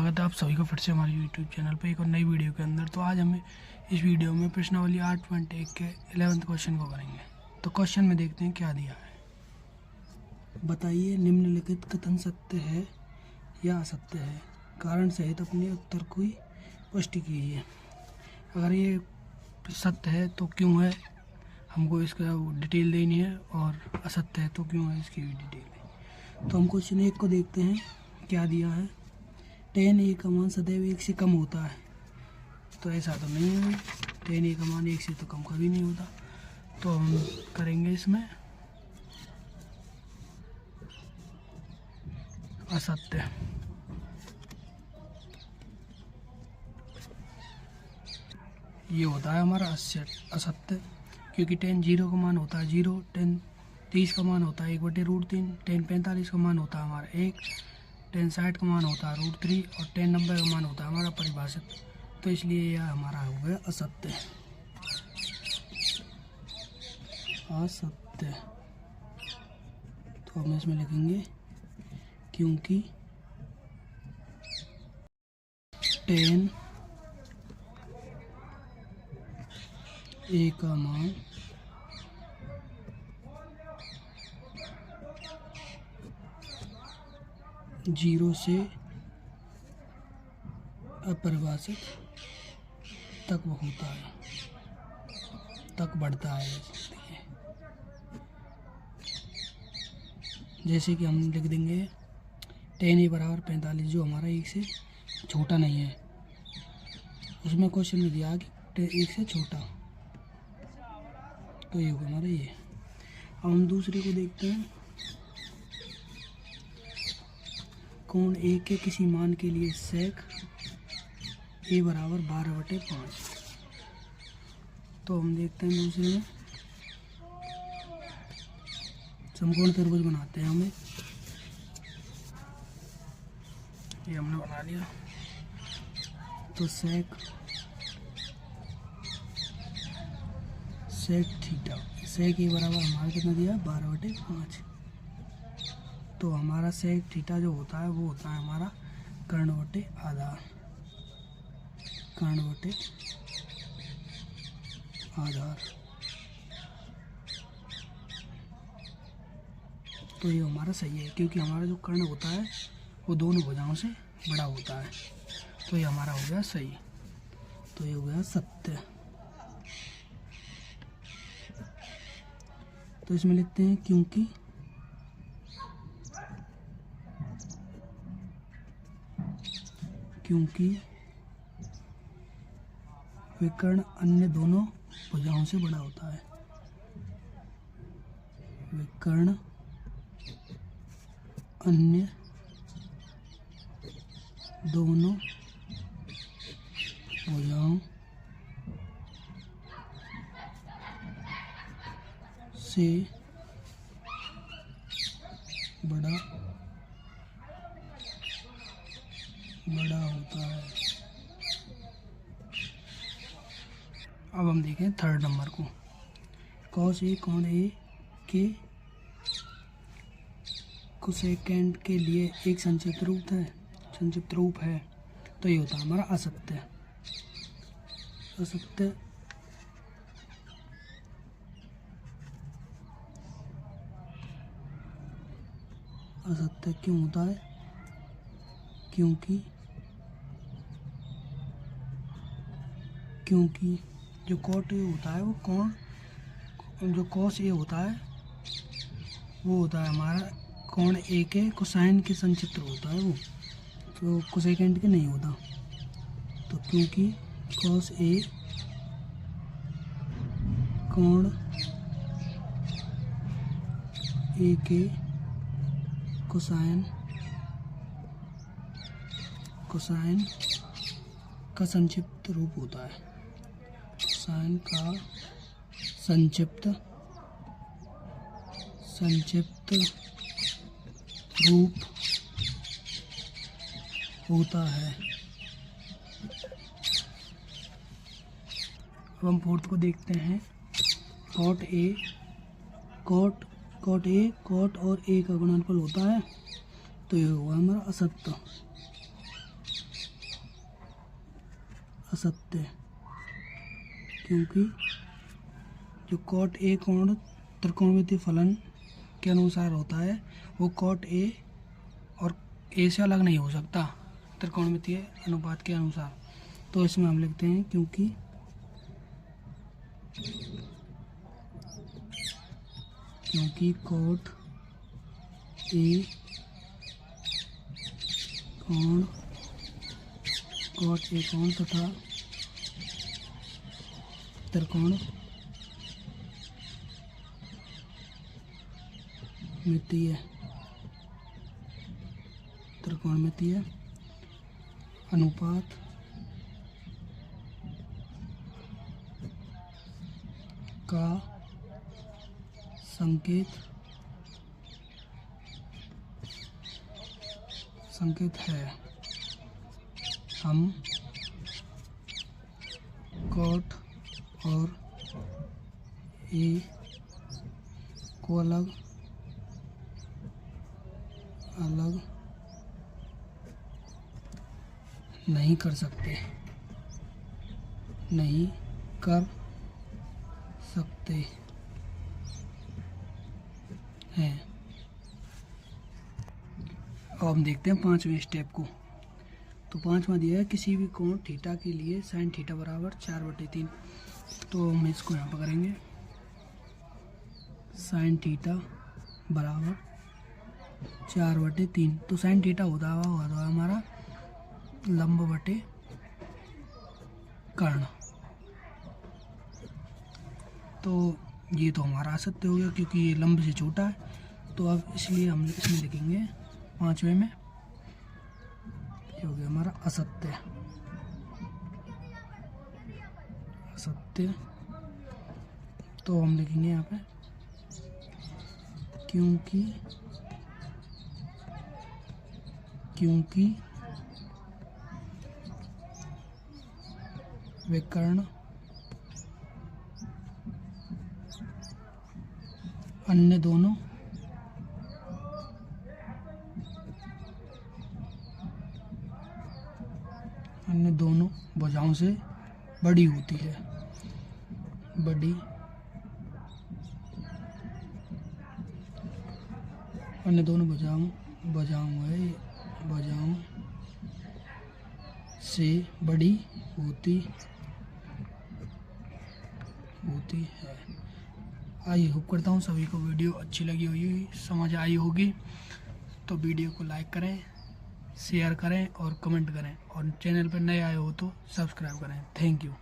स्वागत है आप सभी का फिर से हमारे YouTube चैनल पे एक और नई वीडियो के अंदर। तो आज हमें इस वीडियो में प्रश्नावली 8.1 के 11th क्वेश्चन को करेंगे। तो क्वेश्चन में देखते हैं क्या दिया है। बताइए निम्नलिखित कथन सत्य है या असत्य है, कारण सहित अपने उत्तर की पुष्टि कीजिए। अगर ये सत्य है तो क्यों है, हमको इसका डिटेल देनी है, और असत्य है तो क्यों है, इसकी भी डिटेल है। तो हम क्वेश्चन 1 को देखते हैं क्या दिया है। 10 a का मान सदैव 1 से कम होता है। तो ऐसा तो नहीं है, 10 a का मान 1 से तो कम कभी नहीं होता। तो हम करेंगे इसमें असत्य। ये होता है हमारा असत्य, क्योंकि 10 0 का मान होता है 0, 10 30 का मान होता है 1/√3, 10 45 का मान होता है हमारा 1, 10 60 का मान होता है √3 और 10 90 का मान होता है हमारा परिभाषित। तो इसलिए यह हमारा हो गया असत्य। असत्य। तो हम इसमें लिखेंगे क्योंकि 10 a का मान 0 से अपरिभाषित तक होता है, तक बढ़ता है। जैसे कि हम लिख देंगे 10 a बराबर 45, जो हमारा 1 से छोटा नहीं है। उसमें क्वेश्चन में दिया कि 1 से छोटा, तो ये होगा हमारा ये। अब हम दूसरे को देखते हैं। कोण A के किसी मान के लिए सेक A बराबर 12/5। तो हम देखते हैं दूसरे में समकोण त्रिभुज बनाते हैं हमें। ये हमने बना लिया। तो सेक थीटा, सेक A बराबर हमारा कितना दिया 12/5। तो हमारा सेक थीटा जो होता है वो होता है हमारा कर्ण बटे आधार। कर्ण बटे आधार। तो ये हमारा सही है, क्योंकि हमारा जो कर्ण होता है वो दोनों भुजाओं से बड़ा होता है। तो ये हमारा हो गया सही। तो ये हो गया सत्य। तो इसमें लिखते हैं क्योंकि विकर्ण अन्य दोनों भुजाओं से बड़ा होता है। विकर्ण अन्य दोनों भुजाओं से बड़ा होता है। अब हम देखें थर्ड नंबर को। कॉस ए कोण ए के कोसेकेंड के लिए एक संक्षिप्त रूप है। तो ये होता है हमारा असत्य। असत्य। असत्य क्यों होता है? क्योंकि जो कॉट ए होता है वो जो कॉस ए होता है वो होता है हमारा कोण ए के कोसाइन के संक्षिप्त होता है वो, तो कोसेकेंड के नहीं होता। तो क्योंकि कॉस ए कोण ए के कोसाइन का संक्षिप्त रूप होता है। कोसाइन का संक्षिप्त रूप होता है। अब हम फोर्थ को देखते हैं। कॉट ए कॉट और ए का गुणनफल होता है। तो ये हुआ हमारा असत्य। असत्य, क्योंकि जो cot A कोण त्रिकोणमितीय फलन के अनुसार होता है वो cot A और A से अलग नहीं हो सकता त्रिकोणमितीय अनुपात के अनुसार। तो इसमें हम लिखते हैं क्योंकि cot A कोण तथा त्रिकोणमितीय अनुपात का संकेत है। हम cot और A को अलग नहीं कर सकते हैं। अब हम देखते हैं 5वें स्टेप को। तो 5वां दिया है किसी भी कोण थीटा के लिए sin थीटा बराबर 4/3। तो हम इसको यहाँ पर करेंगे sin थीटा बराबर 4/3। तो sin थीटा होता है हमारा लंब बटे कर्ण। तो ये तो हमारा असत्य हो गया क्योंकि ये लंब से छोटा है। तो अब इसलिए हम इसमें लिखेंगे 5वें में ये हो गया हमारा असत्य। तो हम लिखेंगे यहाँ पे क्योंकि विकर्ण अन्य दोनों भुजाओं से बड़ी होती है। अन्य दोनों भुजाओं से बड़ी होती है। आई होप करता हूँ सभी को वीडियो अच्छी लगी हुई, समझ आई होगी। तो वीडियो को लाइक करें, शेयर करें और कमेंट करें, और चैनल पर नए आए हो तो सब्सक्राइब करें। Thank you.